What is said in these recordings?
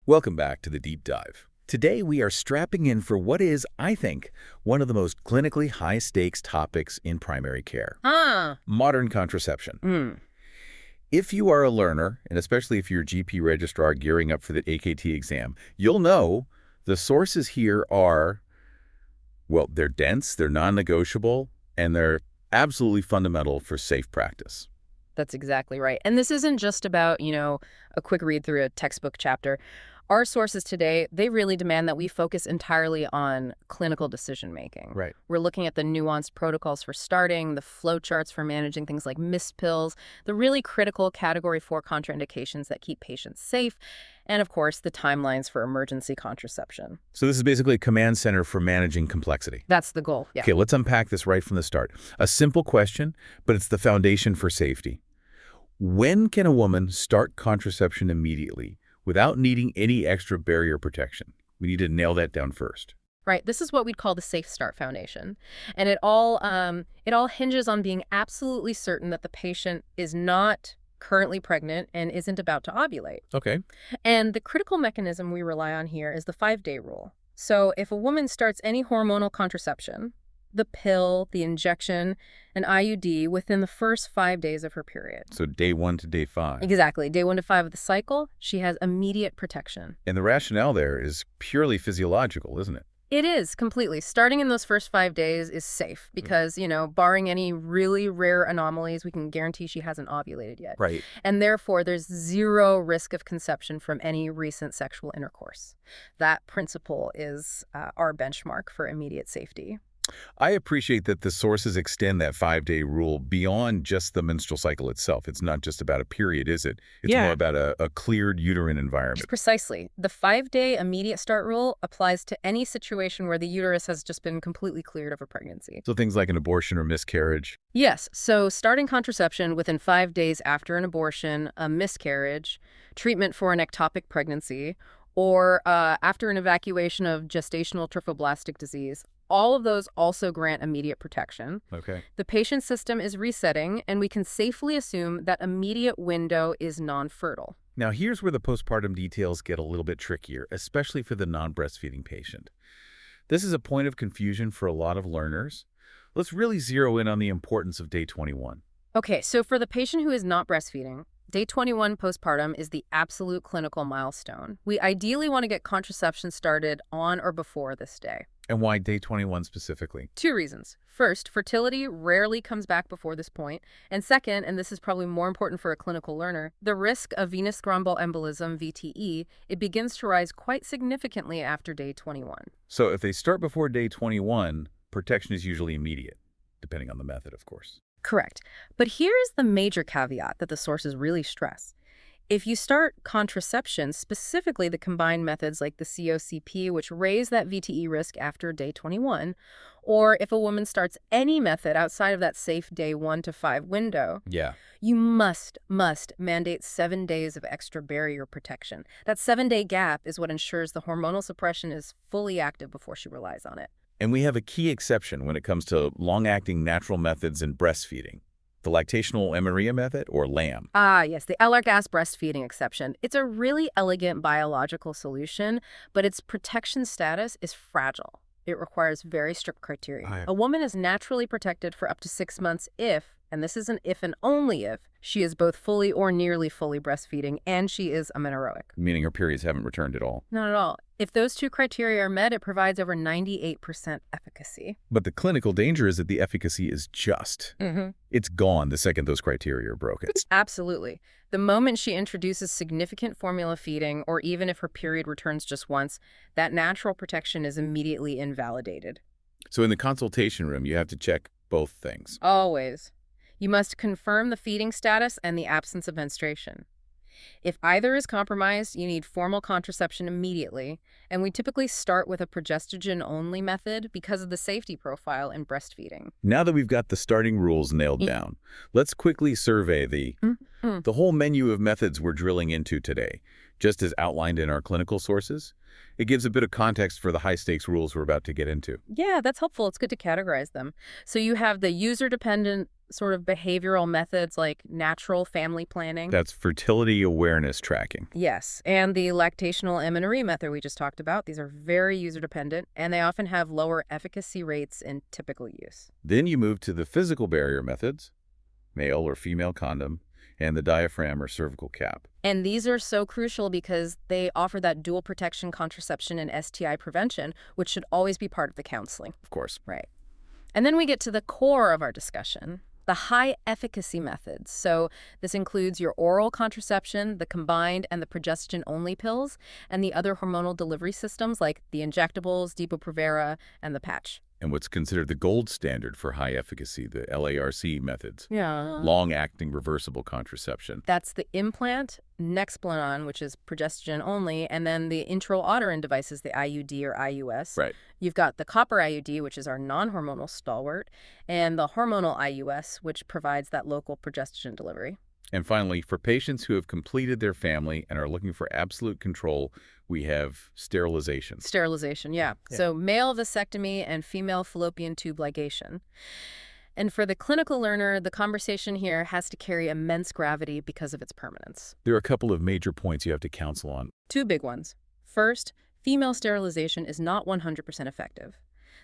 Welcome back to the Deep Dive. Today we are strapping in for what is, I think, one of the most clinically high-stakes topics in primary care. Modern contraception. If you are a learner, and especially if you're a GP registrar gearing up for the AKT exam, you'll know the sources here are, well, they're dense, they're non-negotiable, and they're absolutely fundamental for safe practice. That's exactly right. And this isn't just about, a quick read through a textbook chapter. Our sources today, they really demand that we focus entirely on clinical decision-making. Right. We're looking at the nuanced protocols for starting, the flowcharts for managing things like missed pills, the really critical Category 4 contraindications that keep patients safe, and, of course, the timelines for emergency contraception. So this is basically a command center for managing complexity. That's the goal, yeah. Okay, let's unpack this right from the start. A simple question, but it's the foundation for safety. When can a woman start contraception immediately without needing any extra barrier protection? We need to nail that down first. Right. This is what we'd call the Safe Start Foundation. And it all hinges on being absolutely certain that the patient is not currently pregnant and isn't about to ovulate. Okay. And the critical mechanism we rely on here is the 5-day rule. So if a woman starts any hormonal contraception, the pill, the injection, an IUD within the first 5 days of her period. So day 1 to day 5. Exactly. Day 1 to 5 of the cycle, she has immediate protection. And the rationale there is purely physiological, isn't it? It is, completely. Starting in those first 5 days is safe because, barring any really rare anomalies, we can guarantee she hasn't ovulated yet. Right. And therefore, there's zero risk of conception from any recent sexual intercourse. That principle is our benchmark for immediate safety. I appreciate that the sources extend that 5-day rule beyond just the menstrual cycle itself. It's not just about a period, is it? It's more about a cleared uterine environment. Precisely. The 5-day immediate start rule applies to any situation where the uterus has just been completely cleared of a pregnancy. So things like an abortion or miscarriage? Yes. So starting contraception within 5 days after an abortion, a miscarriage, treatment for an ectopic pregnancy, or after an evacuation of gestational trophoblastic disease, all of those also grant immediate protection. Okay. The patient's system is resetting, and we can safely assume that immediate window is non-fertile. Now, here's where the postpartum details get a little bit trickier, especially for the non-breastfeeding patient. This is a point of confusion for a lot of learners. Let's really zero in on the importance of day 21. Okay, so for the patient who is not breastfeeding, day 21 postpartum is the absolute clinical milestone. We ideally want to get contraception started on or before this day. And why day 21 specifically? 2 reasons. First, fertility rarely comes back before this point. And second, and this is probably more important for a clinical learner, the risk of venous thromboembolism, VTE, it begins to rise quite significantly after day 21. So if they start before day 21, protection is usually immediate, depending on the method, of course. Correct. But here is the major caveat that the sources really stress. If you start contraception, specifically the combined methods like the COCP, which raise that VTE risk after day 21, or if a woman starts any method outside of that safe day 1 to 5 window, you must mandate 7 days of extra barrier protection. That 7-day gap is what ensures the hormonal suppression is fully active before she relies on it. And we have a key exception when it comes to long-acting natural methods in breastfeeding. The lactational amenorrhea method, or LAM. Ah, yes, the LR-gas breastfeeding exception. It's a really elegant biological solution, but its protection status is fragile. It requires very strict criteria. A woman is naturally protected for up to 6 months if, and this is an if and only if, she is both fully or nearly fully breastfeeding and she is amenorrhoic. Meaning her periods haven't returned at all. Not at all. If those 2 criteria are met, it provides over 98% efficacy. But the clinical danger is that the efficacy is just. It's gone the second those criteria are broken. Absolutely. The moment she introduces significant formula feeding, or even if her period returns just once, that natural protection is immediately invalidated. So in the consultation room, you have to check both things. Always. You must confirm the feeding status and the absence of menstruation. If either is compromised, you need formal contraception immediately, and we typically start with a progestogen-only method because of the safety profile in breastfeeding. Now that we've got the starting rules nailed down, let's quickly survey the whole menu of methods we're drilling into today, just as outlined in our clinical sources. It gives a bit of context for the high-stakes rules we're about to get into. Yeah, that's helpful. It's good to categorize them. So you have the user-dependent sort of behavioral methods like natural family planning. That's fertility awareness tracking. Yes, and the lactational amenorrhea method we just talked about. These are very user-dependent, and they often have lower efficacy rates in typical use. Then you move to the physical barrier methods, male or female condom, and the diaphragm or cervical cap. And these are so crucial because they offer that dual protection contraception and STI prevention, which should always be part of the counseling. Of course. Right. And then we get to the core of our discussion, the high efficacy methods. So this includes your oral contraception, the combined and the progestin-only pills, and the other hormonal delivery systems like the injectables, Depo-Provera, and the patch. And what's considered the gold standard for high efficacy, the LARC methods. Yeah. Long-acting reversible contraception. That's the implant, Nexplanon, which is progestin only, and then the intrauterine devices, the IUD or IUS. Right. You've got the copper IUD, which is our non-hormonal stalwart, and the hormonal IUS, which provides that local progestin delivery. And finally, for patients who have completed their family and are looking for absolute control, we have sterilization. Sterilization, yeah. So male vasectomy and female fallopian tube ligation. And for the clinical learner, the conversation here has to carry immense gravity because of its permanence. There are a couple of major points you have to counsel on. Two big ones. First, female sterilization is not 100% effective.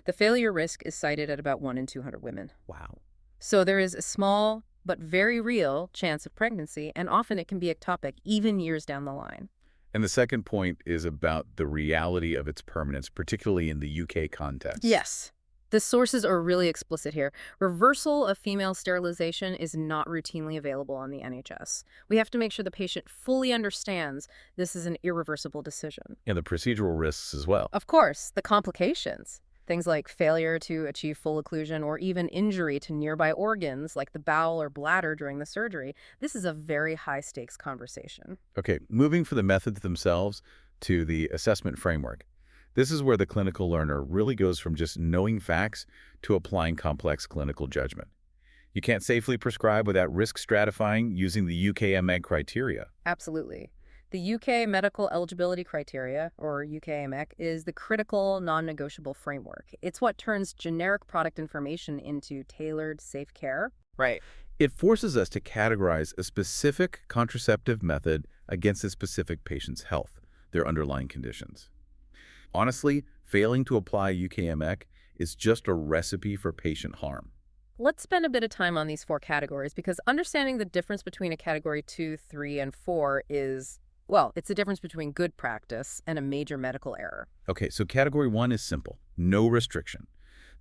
The failure risk is cited at about 1 in 200 women. Wow. So there is a small but very real chance of pregnancy, and often it can be ectopic, even years down the line. And the second point is about the reality of its permanence, particularly in the UK context. Yes. The sources are really explicit here. Reversal of female sterilization is not routinely available on the NHS. We have to make sure the patient fully understands this is an irreversible decision. And the procedural risks as well. Of course, the complications. Things like failure to achieve full occlusion or even injury to nearby organs like the bowel or bladder during the surgery. This is a very high-stakes conversation. Okay, moving from the methods themselves to the assessment framework. This is where the clinical learner really goes from just knowing facts to applying complex clinical judgment. You can't safely prescribe without risk stratifying using the UKMEG criteria. Absolutely. The UK Medical Eligibility Criteria, or UKMEC, is the critical, non-negotiable framework. It's what turns generic product information into tailored, safe care. Right. It forces us to categorize a specific contraceptive method against a specific patient's health, their underlying conditions. Honestly, failing to apply UKMEC is just a recipe for patient harm. Let's spend a bit of time on these 4 categories because understanding the difference between a category 2, 3, and 4 is, well, it's the difference between good practice and a major medical error. Okay, so category 1 is simple. No restriction.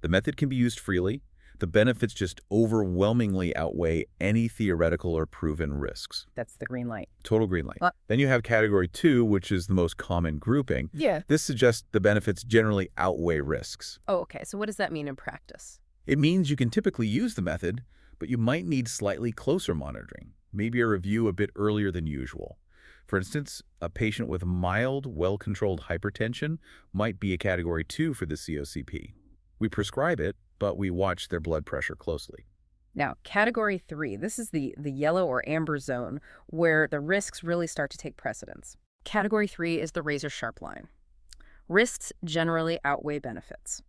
The method can be used freely. The benefits just overwhelmingly outweigh any theoretical or proven risks. That's the green light. Total green light. Then you have category 2, which is the most common grouping. Yeah. This suggests the benefits generally outweigh risks. Oh, okay. So what does that mean in practice? It means you can typically use the method, but you might need slightly closer monitoring, maybe a review a bit earlier than usual. For instance, a patient with mild, well-controlled hypertension might be a category 2 for the COCP. We prescribe it, but we watch their blood pressure closely. Now, category 3, this is the yellow or amber zone where the risks really start to take precedence. Category 3 is the razor-sharp line. Risks generally outweigh benefits.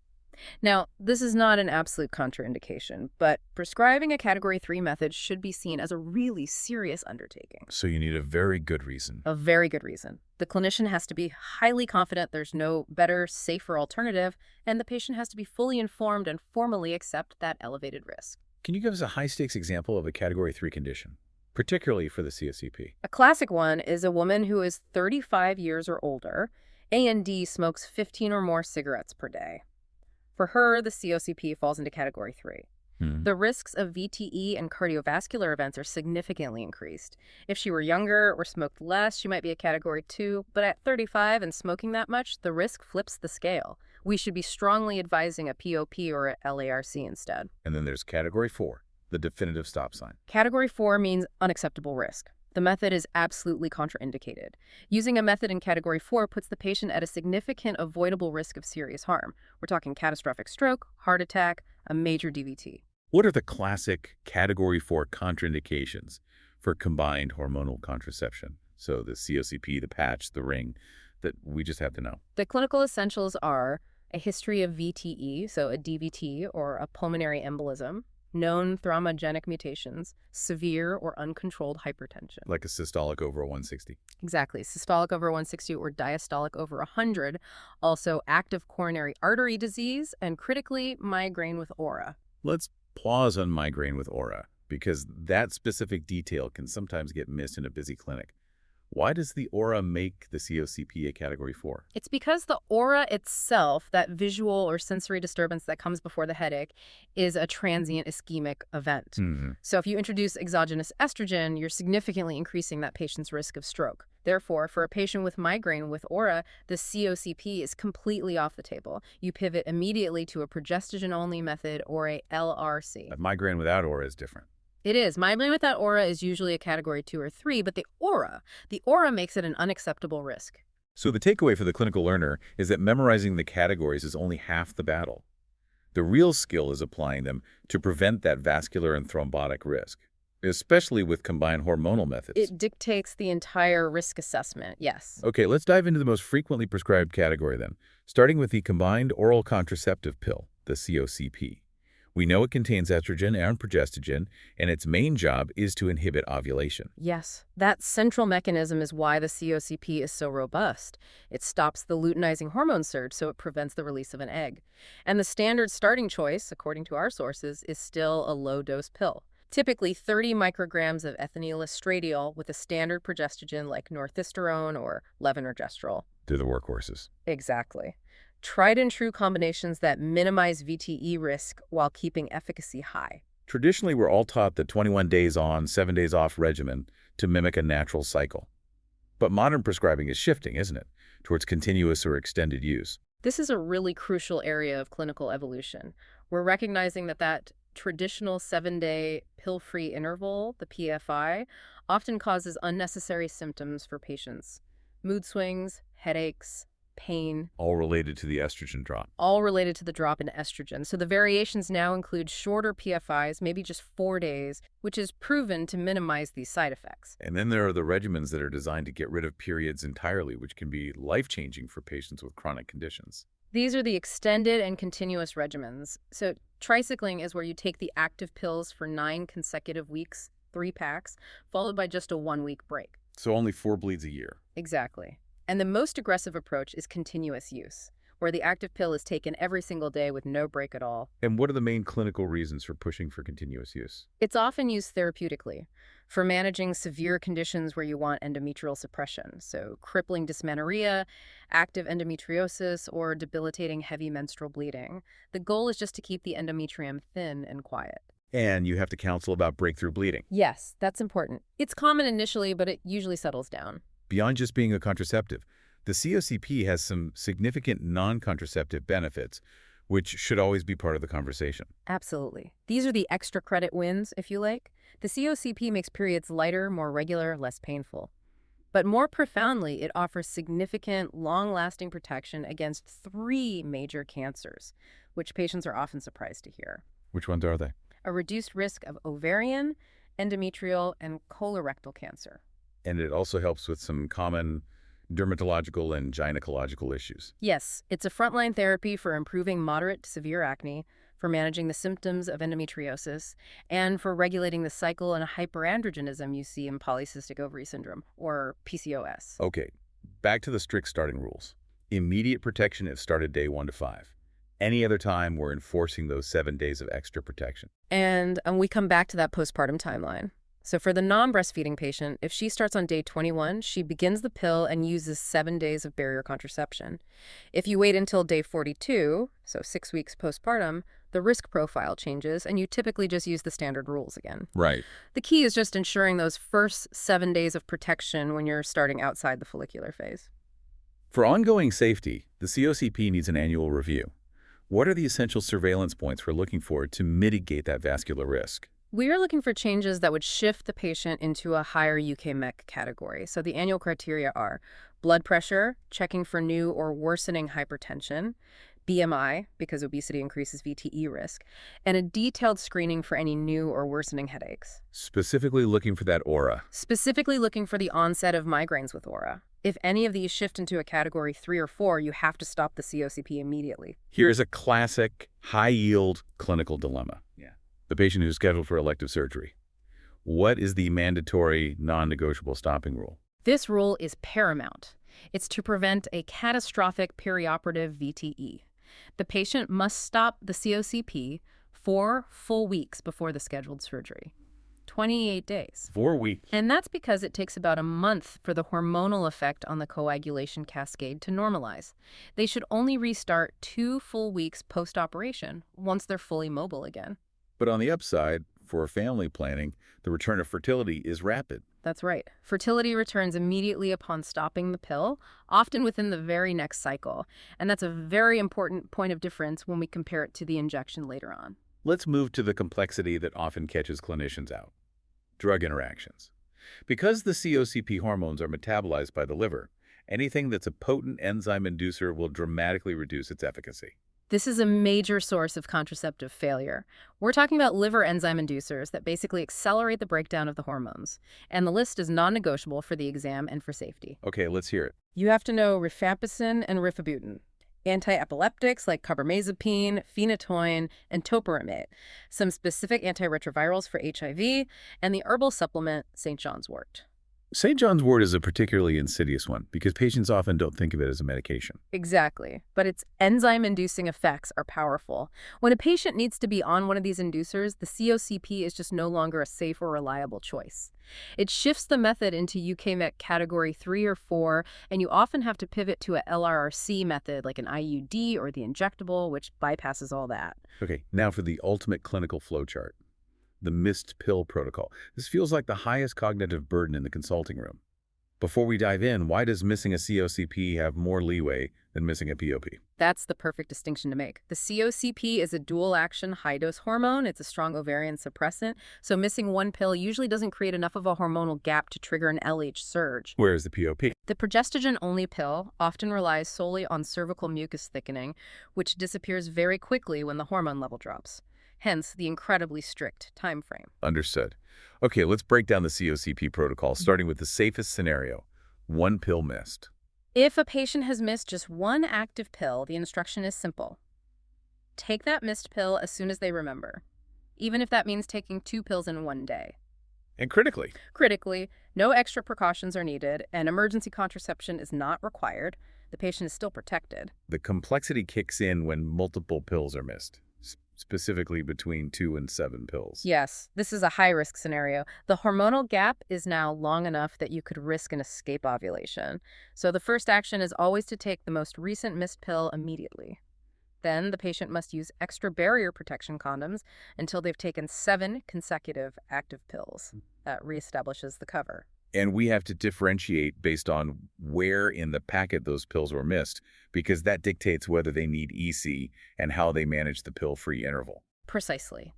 Now, this is not an absolute contraindication, but prescribing a category 3 method should be seen as a really serious undertaking. So you need a very good reason. A very good reason. The clinician has to be highly confident there's no better, safer alternative, and the patient has to be fully informed and formally accept that elevated risk. Can you give us a high-stakes example of a category 3 condition, particularly for the COCP? A classic one is a woman who is 35 years or older, and smokes 15 or more cigarettes per day. For her, the COCP falls into category 3. The risks of VTE and cardiovascular events are significantly increased. If she were younger or smoked less, she might be a category 2, but at 35 and smoking that much, the risk flips the scale. We should be strongly advising a POP or a LARC instead. And then there's category 4, the definitive stop sign. Category 4 means unacceptable risk. The method is absolutely contraindicated. Using a method in category 4 puts the patient at a significant avoidable risk of serious harm. We're talking catastrophic stroke, heart attack, a major DVT. What are the classic category 4 contraindications for combined hormonal contraception? So the COCP, the patch, the ring, that we just have to know. The clinical essentials are a history of VTE, so a DVT or a pulmonary embolism, known thrombogenic mutations, severe or uncontrolled hypertension. Like a systolic over a 160. Exactly. Systolic over 160 or diastolic over 100. Also active coronary artery disease, and critically, migraine with aura. Let's pause on migraine with aura, because that specific detail can sometimes get missed in a busy clinic. Why does the aura make the COCP a Category 4? It's because the aura itself, that visual or sensory disturbance that comes before the headache, is a transient ischemic event. So if you introduce exogenous estrogen, you're significantly increasing that patient's risk of stroke. Therefore, for a patient with migraine with aura, the COCP is completely off the table. You pivot immediately to a progestogen-only method or a LRC. A migraine without aura is different. It is. Migraine without aura is usually a Category 2 or 3, but the aura makes it an unacceptable risk. So the takeaway for the clinical learner is that memorizing the categories is only half the battle. The real skill is applying them to prevent that vascular and thrombotic risk, especially with combined hormonal methods. It dictates the entire risk assessment, yes. Okay, let's dive into the most frequently prescribed category then, starting with the combined oral contraceptive pill, the COCP. We know it contains estrogen and progestogen, and its main job is to inhibit ovulation. Yes, that central mechanism is why the COCP is so robust. It stops the luteinizing hormone surge, so it prevents the release of an egg. And the standard starting choice, according to our sources, is still a low-dose pill. Typically 30 micrograms of ethinylestradiol with a standard progestogen like northisterone or levonorgestrel. They're the workhorses. Exactly. Tried and true combinations that minimize VTE risk while keeping efficacy high. Traditionally, we're all taught the 21 days on, 7 days off regimen to mimic a natural cycle. But modern prescribing is shifting, isn't it, towards continuous or extended use? This is a really crucial area of clinical evolution. We're recognizing that traditional 7-day pill-free interval, the PFI, often causes unnecessary symptoms for patients. Mood swings, headaches, pain. All related to the estrogen drop. All related to the drop in estrogen. So the variations now include shorter PFIs, maybe just 4 days, which is proven to minimize these side effects. And then there are the regimens that are designed to get rid of periods entirely, which can be life-changing for patients with chronic conditions. These are the extended and continuous regimens. So tricycling is where you take the active pills for 9 consecutive weeks, 3 packs, followed by just a 1-week break. So only 4 bleeds a year. Exactly. And the most aggressive approach is continuous use, where the active pill is taken every single day with no break at all. And what are the main clinical reasons for pushing for continuous use? It's often used therapeutically for managing severe conditions where you want endometrial suppression, so crippling dysmenorrhea, active endometriosis, or debilitating heavy menstrual bleeding. The goal is just to keep the endometrium thin and quiet. And you have to counsel about breakthrough bleeding. Yes, that's important. It's common initially, but it usually settles down. Beyond just being a contraceptive, the COCP has some significant non-contraceptive benefits, which should always be part of the conversation. Absolutely. These are the extra credit wins, if you like. The COCP makes periods lighter, more regular, less painful. But more profoundly, it offers significant, long-lasting protection against 3 major cancers, which patients are often surprised to hear. Which ones are they? A reduced risk of ovarian, endometrial, and colorectal cancer. And it also helps with some common dermatological and gynecological issues. Yes, it's a frontline therapy for improving moderate to severe acne, for managing the symptoms of endometriosis, and for regulating the cycle and hyperandrogenism you see in polycystic ovary syndrome, or PCOS. Okay, back to the strict starting rules. Immediate protection if started day 1 to 5. Any other time, we're enforcing those 7 days of extra protection. And we come back to that postpartum timeline. So for the non-breastfeeding patient, if she starts on day 21, she begins the pill and uses 7 days of barrier contraception. If you wait until day 42, so 6 weeks postpartum, the risk profile changes, and you typically just use the standard rules again. Right. The key is just ensuring those first 7 days of protection when you're starting outside the follicular phase. For ongoing safety, the COCP needs an annual review. What are the essential surveillance points we're looking for to mitigate that vascular risk? We are looking for changes that would shift the patient into a higher UK-MEC category. So the annual criteria are blood pressure, checking for new or worsening hypertension, BMI, because obesity increases VTE risk, and a detailed screening for any new or worsening headaches. Specifically looking for that aura. Specifically looking for the onset of migraines with aura. If any of these shift into a category 3 or 4, you have to stop the COCP immediately. Here's a classic high-yield clinical dilemma. The patient who's scheduled for elective surgery. What is the mandatory non-negotiable stopping rule? This rule is paramount. It's to prevent a catastrophic perioperative VTE. The patient must stop the COCP 4 full weeks before the scheduled surgery. 28 days. 4 weeks. And that's because it takes about a month for the hormonal effect on the coagulation cascade to normalize. They should only restart 2 full weeks post-operation once they're fully mobile again. But on the upside, for family planning, the return of fertility is rapid. That's right. Fertility returns immediately upon stopping the pill, often within the very next cycle. And that's a very important point of difference when we compare it to the injection later on. Let's move to the complexity that often catches clinicians out. Drug interactions. Because the COCP hormones are metabolized by the liver, anything that's a potent enzyme inducer will dramatically reduce its efficacy. This is a major source of contraceptive failure. We're talking about liver enzyme inducers that basically accelerate the breakdown of the hormones. And the list is non-negotiable for the exam and for safety. Okay, let's hear it. You have to know rifampicin and rifabutin. Anti-epileptics like carbamazepine, phenytoin, and topiramate. Some specific antiretrovirals for HIV, and the herbal supplement St. John's wort. St. John's wort is a particularly insidious one because patients often don't think of it as a medication. Exactly. But its enzyme-inducing effects are powerful. When a patient needs to be on one of these inducers, the COCP is just no longer a safe or reliable choice. It shifts the method into UKMET category 3 or 4, and you often have to pivot to a LRRC method like an IUD or the injectable, which bypasses all that. Okay, now for the ultimate clinical flowchart. The missed pill protocol. This feels like the highest cognitive burden in the consulting room. Before we dive in, why does missing a COCP have more leeway than missing a POP? That's the perfect distinction to make. The COCP is a dual-action high-dose hormone. It's a strong ovarian suppressant, so missing one pill usually doesn't create enough of a hormonal gap to trigger an LH surge. Where is the POP? The progestogen-only pill often relies solely on cervical mucus thickening, which disappears very quickly when the hormone level drops. Hence, the incredibly strict time frame. Understood. Okay, let's break down the COCP protocol, starting with the safest scenario, one pill missed. If a patient has missed just one active pill, the instruction is simple. Take that missed pill as soon as they remember, even if that means taking 2 pills in one day. And critically? Critically, no extra precautions are needed, and emergency contraception is not required. The patient is still protected. The complexity kicks in when multiple pills are missed. Specifically between 2 and 7 pills. Yes, this is a high-risk scenario. The hormonal gap is now long enough that you could risk an escape ovulation. So the first action is always to take the most recent missed pill immediately. Then the patient must use extra barrier protection condoms until they've taken 7 consecutive active pills. That reestablishes the cover. And we have to differentiate based on where in the packet those pills were missed, because that dictates whether they need EC and how they manage the pill-free interval. Precisely.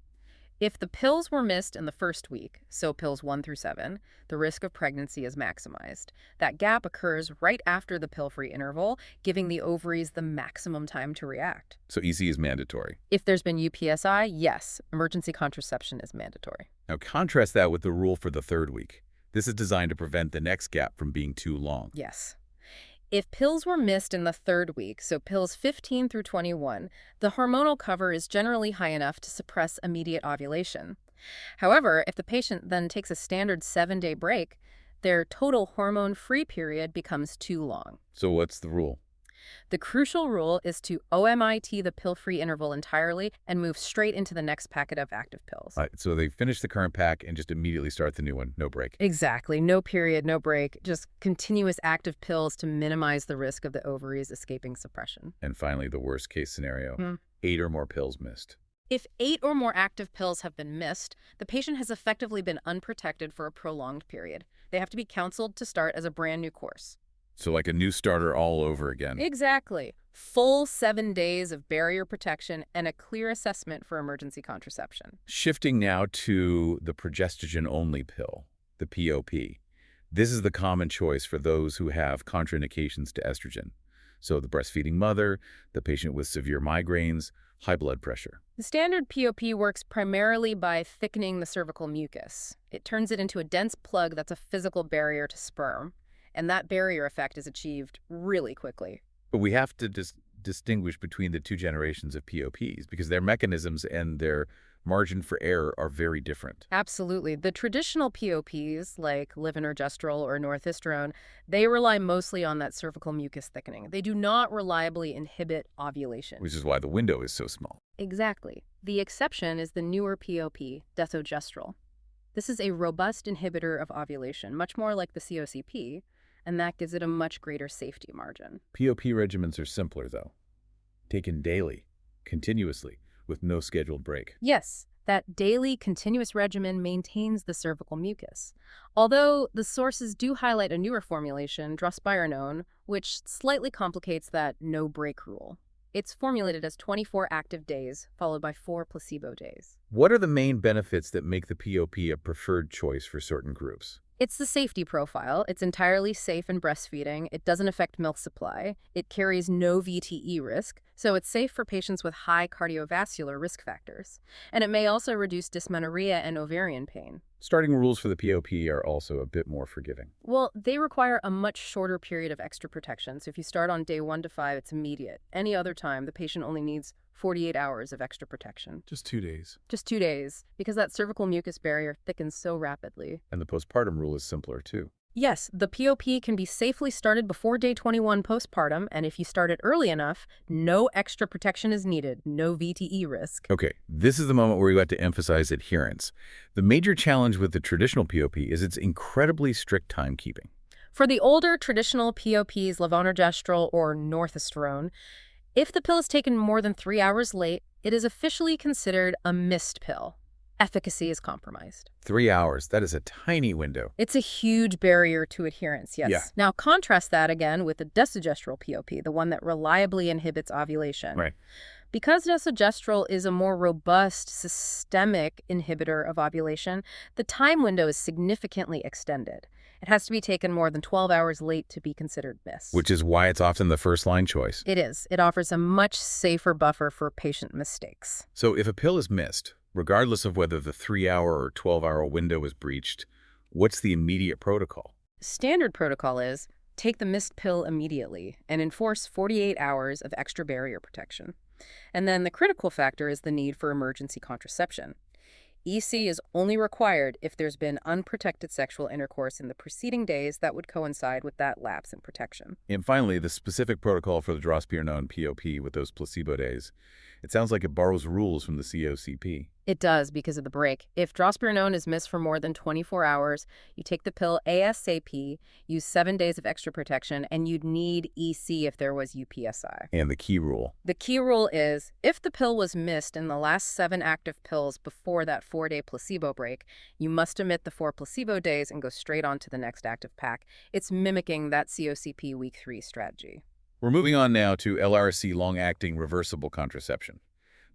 If the pills were missed in the first week, so pills 1 through 7, the risk of pregnancy is maximized. That gap occurs right after the pill-free interval, giving the ovaries the maximum time to react. So EC is mandatory. If there's been UPSI, yes, emergency contraception is mandatory. Now contrast that with the rule for the 3rd week. This is designed to prevent the next gap from being too long. Yes. If pills were missed in the 3rd week, so pills 15 through 21, the hormonal cover is generally high enough to suppress immediate ovulation. However, if the patient then takes a standard 7-day break, their total hormone-free period becomes too long. So what's the rule? The crucial rule is to OMIT the pill-free interval entirely and move straight into the next packet of active pills. All right, so they finish the current pack and just immediately start the new one, no break. Exactly. No period, no break, just continuous active pills to minimize the risk of the ovaries escaping suppression. And finally, the worst case scenario, 8 or more pills missed. If 8 or more active pills have been missed, the patient has effectively been unprotected for a prolonged period. They have to be counseled to start as a brand new course. So like a new starter all over again. Exactly. Full 7 days of barrier protection and a clear assessment for emergency contraception. Shifting now to the progestogen-only pill, the POP. This is the common choice for those who have contraindications to estrogen. So the breastfeeding mother, the patient with severe migraines, high blood pressure. The standard POP works primarily by thickening the cervical mucus. It turns it into a dense plug that's a physical barrier to sperm. And that barrier effect is achieved really quickly. But we have to distinguish between the two generations of POPs because their mechanisms and their margin for error are very different. Absolutely. The traditional POPs, like levonorgestrel or northisterone, they rely mostly on that cervical mucus thickening. They do not reliably inhibit ovulation. Which is why the window is so small. Exactly. The exception is the newer POP, desogestrel. This is a robust inhibitor of ovulation, much more like the COCP, and that gives it a much greater safety margin. POP regimens are simpler, though. Taken daily, continuously, with no scheduled break. Yes, that daily continuous regimen maintains the cervical mucus. Although the sources do highlight a newer formulation, drospirenone, which slightly complicates that no-break rule. It's formulated as 24 active days, followed by 4 placebo days. What are the main benefits that make the POP a preferred choice for certain groups? It's the safety profile. It's entirely safe in breastfeeding. It doesn't affect milk supply. It carries no VTE risk, so it's safe for patients with high cardiovascular risk factors. And it may also reduce dysmenorrhea and ovarian pain. Starting rules for the POP are also a bit more forgiving. Well, they require a much shorter period of extra protection, so if you start on day 1 to 5, it's immediate. Any other time, the patient only needs 48 hours of extra protection. Just 2 days. Just 2 days, because that cervical mucus barrier thickens so rapidly. And the postpartum rule is simpler, too. Yes, the POP can be safely started before day 21 postpartum, and if you start it early enough, no extra protection is needed, no VTE risk. Okay, this is the moment where we got to emphasize adherence. The major challenge with the traditional POP is its incredibly strict timekeeping. For the older traditional POPs, levonorgestrel or northisterone, if the pill is taken more than 3 hours late, it is officially considered a missed pill. Efficacy is compromised. 3 hours, that is a tiny window. It's a huge barrier to adherence, yes. Yeah. Now contrast that again with the desogestrel POP, the one that reliably inhibits ovulation. Right. Because desogestrel is a more robust systemic inhibitor of ovulation, the time window is significantly extended. It has to be taken more than 12 hours late to be considered missed. Which is why it's often the first-line choice. It is. It offers a much safer buffer for patient mistakes. So if a pill is missed, regardless of whether the 3-hour or 12-hour window is breached, what's the immediate protocol? Standard protocol is take the missed pill immediately and enforce 48 hours of extra barrier protection. And then the critical factor is the need for emergency contraception. EC is only required if there's been unprotected sexual intercourse in the preceding days that would coincide with that lapse in protection. And finally, the specific protocol for the drospirenone POP with those placebo days. It sounds like it borrows rules from the COCP. It does because of the break. If drospirenone is missed for more than 24 hours, you take the pill ASAP, use 7 days of extra protection, and you'd need EC if there was UPSI. And the key rule? The key rule is, if the pill was missed in the last 7 active pills before that 4-day placebo break, you must omit the 4 placebo days and go straight on to the next active pack. It's mimicking that COCP week 3 strategy. We're moving on now to LARC long-acting reversible contraception.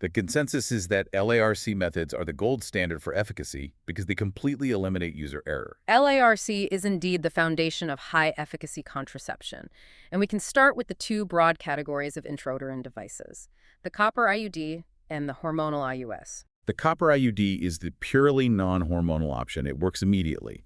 The consensus is that LARC methods are the gold standard for efficacy because they completely eliminate user error. LARC is indeed the foundation of high-efficacy contraception, and we can start with the 2 broad categories of intrauterine devices, the copper IUD and the hormonal IUS. The copper IUD is the purely non-hormonal option. It works immediately.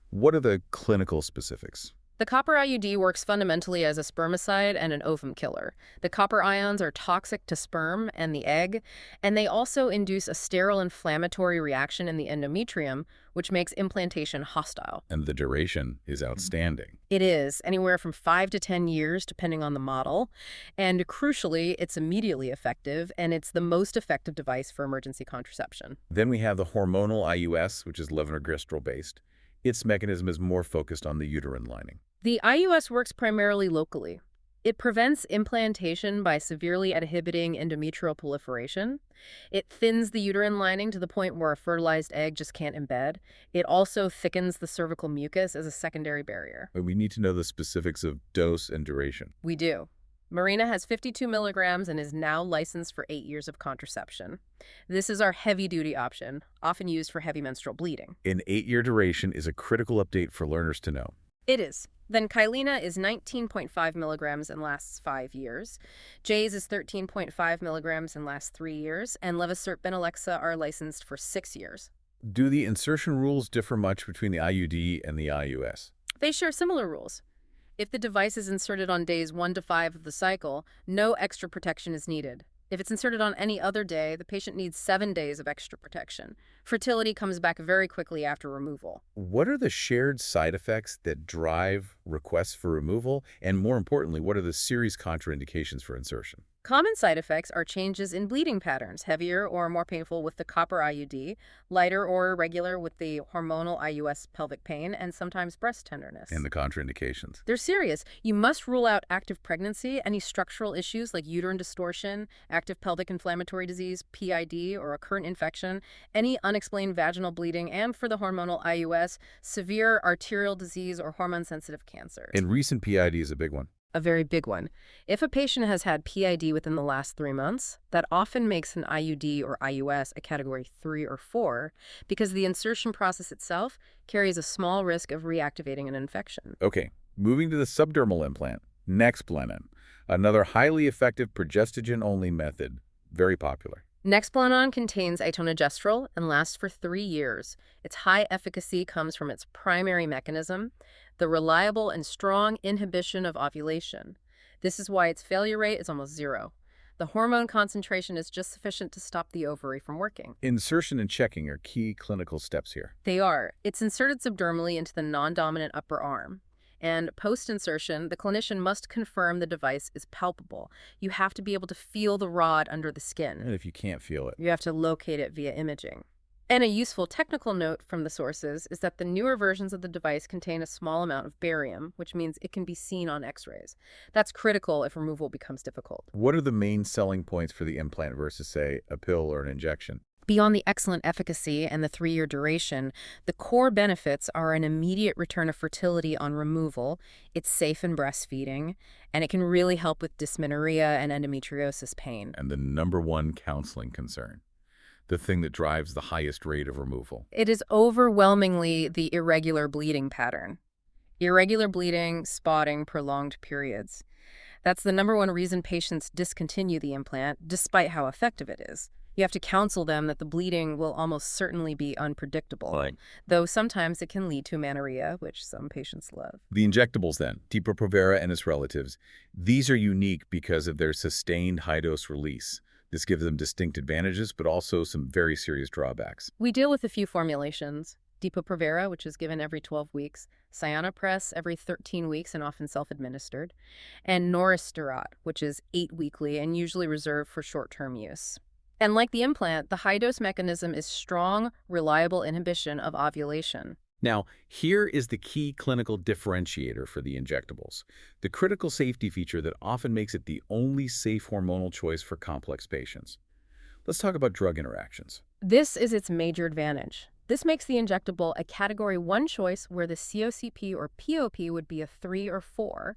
What are the clinical specifics? The copper IUD works fundamentally as a spermicide and an ovum killer. The copper ions are toxic to sperm and the egg, and they also induce a sterile inflammatory reaction in the endometrium, which makes implantation hostile. And the duration is outstanding. It is, anywhere from 5 to 10 years, depending on the model. And crucially, it's immediately effective, and it's the most effective device for emergency contraception. Then we have the hormonal IUS, which is levonorgestrel-based. Its mechanism is more focused on the uterine lining. The IUS works primarily locally. It prevents implantation by severely inhibiting endometrial proliferation. It thins the uterine lining to the point where a fertilized egg just can't embed. It also thickens the cervical mucus as a secondary barrier. But we need to know the specifics of dose and duration. We do. Mirena has 52 milligrams and is now licensed for 8 years of contraception. This is our heavy-duty option, often used for heavy menstrual bleeding. An 8-year duration is a critical update for learners to know. It is. Then Kyleena is 19.5 milligrams and lasts 5 years. Jay's is 13.5 milligrams and lasts 3 years. And Levocert Benelexa are licensed for 6 years. Do the insertion rules differ much between the IUD and the IUS? They share similar rules. If the device is inserted on days 1 to 5 of the cycle, no extra protection is needed. If it's inserted on any other day, the patient needs 7 days of extra protection. Fertility comes back very quickly after removal. What are the shared side effects that drive requests for removal? And more importantly, what are the serious contraindications for insertion? Common side effects are changes in bleeding patterns, heavier or more painful with the copper IUD, lighter or irregular with the hormonal IUS pelvic pain, and sometimes breast tenderness. And the contraindications? They're serious. You must rule out active pregnancy, any structural issues like uterine distortion, active pelvic inflammatory disease, PID, or a current infection, any unexplained vaginal bleeding, and for the hormonal IUS, severe arterial disease or hormone-sensitive cancer. And recent PID is a big one. A very big one. If a patient has had PID within the last 3 months, that often makes an IUD or IUS a category 3 or 4 because the insertion process itself carries a small risk of reactivating an infection. Okay, moving to the subdermal implant, Nexplanon, another highly effective progestogen-only method, very popular. Nexplanon contains etonogestrel and lasts for 3 years. Its high efficacy comes from its primary mechanism, the reliable and strong inhibition of ovulation. This is why its failure rate is almost 0. The hormone concentration is just sufficient to stop the ovary from working. Insertion and checking are key clinical steps here. They are. It's inserted subdermally into the non-dominant upper arm. And post-insertion, the clinician must confirm the device is palpable. You have to be able to feel the rod under the skin. And if you can't feel it? You have to locate it via imaging. And a useful technical note from the sources is that the newer versions of the device contain a small amount of barium, which means it can be seen on x-rays. That's critical if removal becomes difficult. What are the main selling points for the implant versus, say, a pill or an injection? Beyond the excellent efficacy and the 3-year duration, the core benefits are an immediate return of fertility on removal, it's safe in breastfeeding, and it can really help with dysmenorrhea and endometriosis pain. And the #1 counseling concern, the thing that drives the highest rate of removal. It is overwhelmingly the irregular bleeding pattern. Irregular bleeding, spotting, prolonged periods. That's the #1 reason patients discontinue the implant, despite how effective it is. You have to counsel them that the bleeding will almost certainly be unpredictable, Right. Though sometimes it can lead to amenorrhea, which some patients love. The injectables then, Depo-Provera and its relatives, these are unique because of their sustained high-dose release. This gives them distinct advantages, but also some very serious drawbacks. We deal with a few formulations. Depo-Provera, which is given every 12 weeks, Cyanopress every 13 weeks and often self-administered, and Noristerat, which is 8 weekly and usually reserved for short-term use. And like the implant, the high-dose mechanism is strong, reliable inhibition of ovulation. Now, here is the key clinical differentiator for the injectables, the critical safety feature that often makes it the only safe hormonal choice for complex patients. Let's talk about drug interactions. This is its major advantage. This makes the injectable a Category 1 choice where the COCP or POP would be a 3 or 4.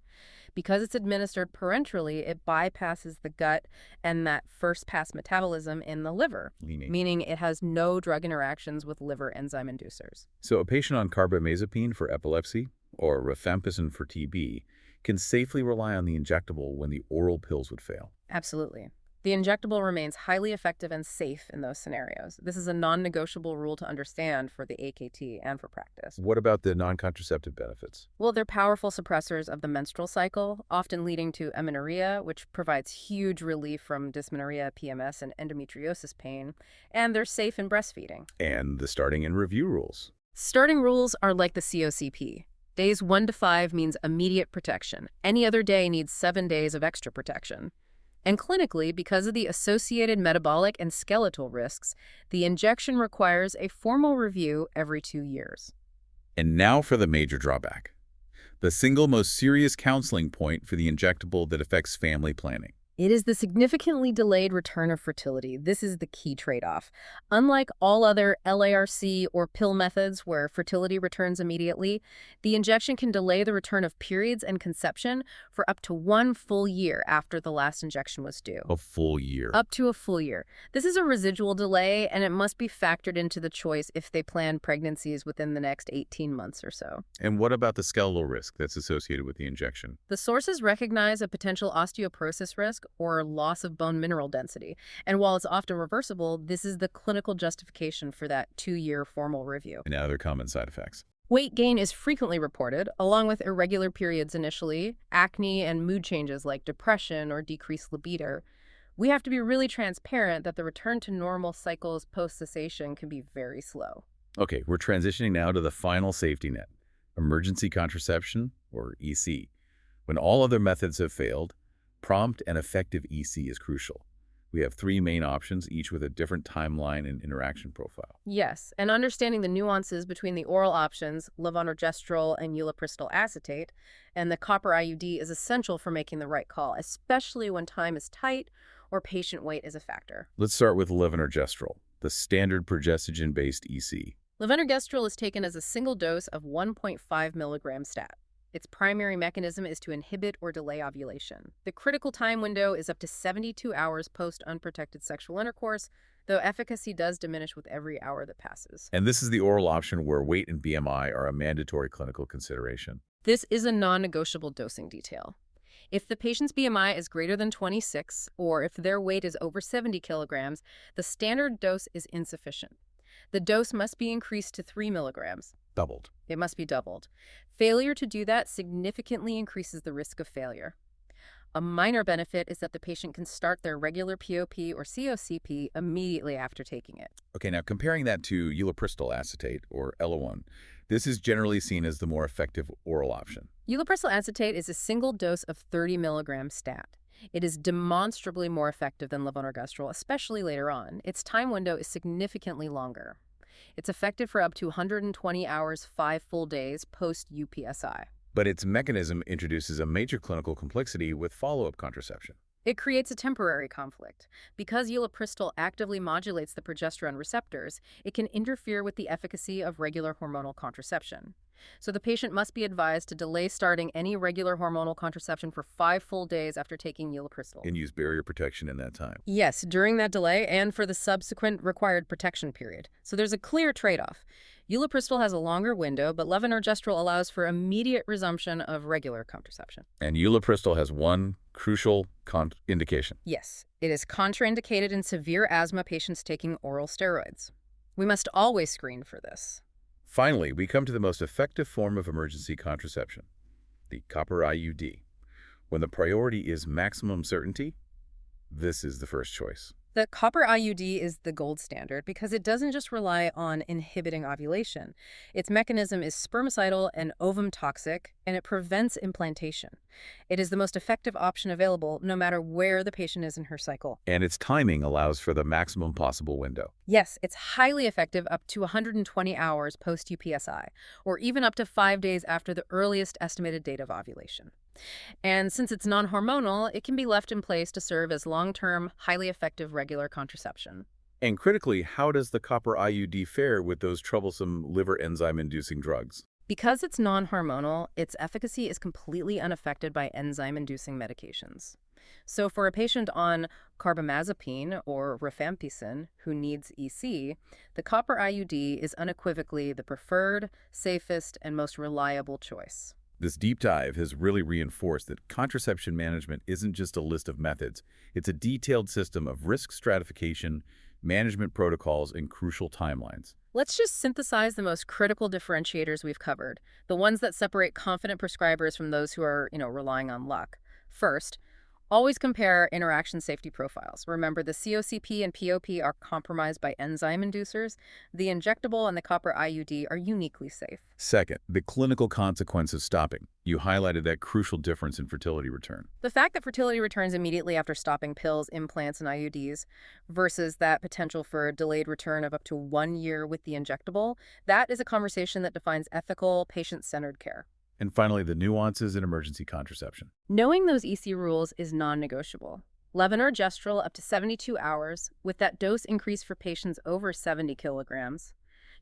Because it's administered parenterally, it bypasses the gut and that first-pass metabolism in the liver, meaning it has no drug interactions with liver enzyme inducers. So a patient on carbamazepine for epilepsy or rifampicin for TB can safely rely on the injectable when the oral pills would fail. Absolutely. The injectable remains highly effective and safe in those scenarios. This is a non-negotiable rule to understand for the AKT and for practice. What about the non-contraceptive benefits? Well, they're powerful suppressors of the menstrual cycle, often leading to amenorrhea, which provides huge relief from dysmenorrhea, PMS, and endometriosis pain, and they're safe in breastfeeding. And the starting and review rules. Starting rules are like the COCP. Days 1 to 5 means immediate protection. Any other day needs 7 days of extra protection. And clinically, because of the associated metabolic and skeletal risks, the injection requires a formal review every 2 years. And now for the major drawback, the single most serious counseling point for the injectable that affects family planning. It is the significantly delayed return of fertility. This is the key trade-off. Unlike all other LARC or pill methods where fertility returns immediately, the injection can delay the return of periods and conception for up to 1 full year after the last injection was due. A full year. Up to a full year. This is a residual delay, and it must be factored into the choice if they plan pregnancies within the next 18 months or so. And what about the skeletal risk that's associated with the injection? The sources recognize a potential osteoporosis risk or loss of bone mineral density. And while it's often reversible, this is the clinical justification for that 2-year formal review. And other common side effects. Weight gain is frequently reported, along with irregular periods initially, acne, and mood changes like depression or decreased libido. We have to be really transparent that the return to normal cycles post-cessation can be very slow. Okay, we're transitioning now to the final safety net, emergency contraception, or EC. When all other methods have failed, prompt and effective EC is crucial. We have three main options, each with a different timeline and interaction profile. Yes, and understanding the nuances between the oral options, levonorgestrel and ulipristal acetate, and the copper IUD is essential for making the right call, especially when time is tight or patient weight is a factor. Let's start with levonorgestrel, the standard progestogen-based EC. Levonorgestrel is taken as a single dose of 1.5 milligram stat. Its primary mechanism is to inhibit or delay ovulation. The critical time window is up to 72 hours post-unprotected sexual intercourse, though efficacy does diminish with every hour that passes. And this is the oral option where weight and BMI are a mandatory clinical consideration. This is a non-negotiable dosing detail. If the patient's BMI is greater than 26, or if their weight is over 70 kilograms, the standard dose is insufficient. The dose must be increased to 3 milligrams. Doubled. It must be doubled. Failure to do that significantly increases the risk of failure. A minor benefit is that the patient can start their regular POP or COCP immediately after taking it. Okay, now comparing that to ulipristal acetate, or ELA1, this is generally seen as the more effective oral option. Ulipristal acetate is a single dose of 30 milligrams stat. It is demonstrably more effective than levonorgestrel, especially later on. Its time window is significantly longer. It's effective for up to 120 hours, 5 full days post-UPSI. But its mechanism introduces a major clinical complexity with follow-up contraception. It creates a temporary conflict. Because ulipristal actively modulates the progesterone receptors, it can interfere with the efficacy of regular hormonal contraception. So the patient must be advised to delay starting any regular hormonal contraception for 5 full days after taking ulipristal. And use barrier protection in that time. Yes, during that delay and for the subsequent required protection period. So there's a clear trade-off. Ulipristal has a longer window, but levonorgestrel allows for immediate resumption of regular contraception. And ulipristal has one crucial indication. Yes, it is contraindicated in severe asthma patients taking oral steroids. We must always screen for this. Finally, we come to the most effective form of emergency contraception, the copper IUD. When the priority is maximum certainty, this is the first choice. The copper IUD is the gold standard because it doesn't just rely on inhibiting ovulation. Its mechanism is spermicidal and ovum toxic, and it prevents implantation. It is the most effective option available no matter where the patient is in her cycle. And its timing allows for the maximum possible window. Yes, it's highly effective up to 120 hours post-UPSI, or even up to 5 days after the earliest estimated date of ovulation. And since it's non-hormonal, it can be left in place to serve as long-term, highly effective regular contraception. And critically, how does the copper IUD fare with those troublesome liver enzyme-inducing drugs? Because it's non-hormonal, its efficacy is completely unaffected by enzyme-inducing medications. So for a patient on carbamazepine or rifampicin who needs EC, the copper IUD is unequivocally the preferred, safest, and most reliable choice. This deep dive has really reinforced that contraception management isn't just a list of methods. It's a detailed system of risk stratification, management protocols, and crucial timelines. Let's just synthesize the most critical differentiators we've covered, the ones that separate confident prescribers from those who are, relying on luck. First, always compare interaction safety profiles. Remember, the COCP and POP are compromised by enzyme inducers. The injectable and the copper IUD are uniquely safe. Second, the clinical consequence of stopping. You highlighted that crucial difference in fertility return. The fact that fertility returns immediately after stopping pills, implants, and IUDs versus that potential for a delayed return of up to 1 year with the injectable, that is a conversation that defines ethical, patient-centered care. And finally, the nuances in emergency contraception. Knowing those EC rules is non-negotiable. Levonorgestrel up to 72 hours, with that dose increase for patients over 70 kilograms.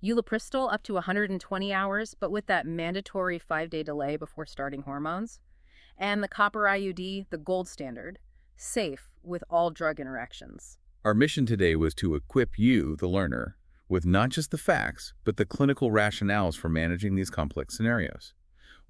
Ulipristal up to 120 hours, but with that mandatory 5-day delay before starting hormones. And the copper IUD, the gold standard, safe with all drug interactions. Our mission today was to equip you, the learner, with not just the facts, but the clinical rationales for managing these complex scenarios.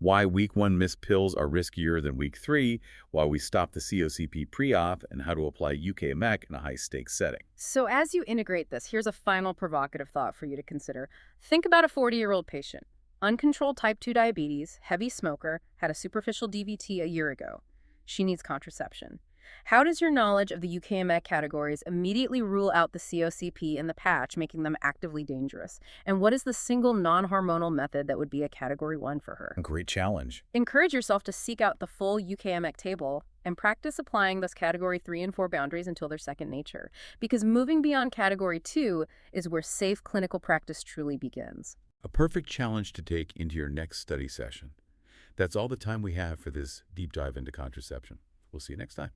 Why week 1 missed pills are riskier than week 3, why we stop the COCP pre-op, and how to apply UK-MEC in a high-stakes setting. So as you integrate this, here's a final provocative thought for you to consider. Think about a 40-year-old patient. Uncontrolled type 2 diabetes, heavy smoker, had a superficial DVT a year ago. She needs contraception. How does your knowledge of the UKMA categories immediately rule out the COCP and the patch, making them actively dangerous? And what is the single non-hormonal method that would be a Category 1 for her? A great challenge. Encourage yourself to seek out the full UKMA table and practice applying those Category 3 and 4 boundaries until they're second nature. Because moving beyond Category 2 is where safe clinical practice truly begins. A perfect challenge to take into your next study session. That's all the time we have for this deep dive into contraception. We'll see you next time.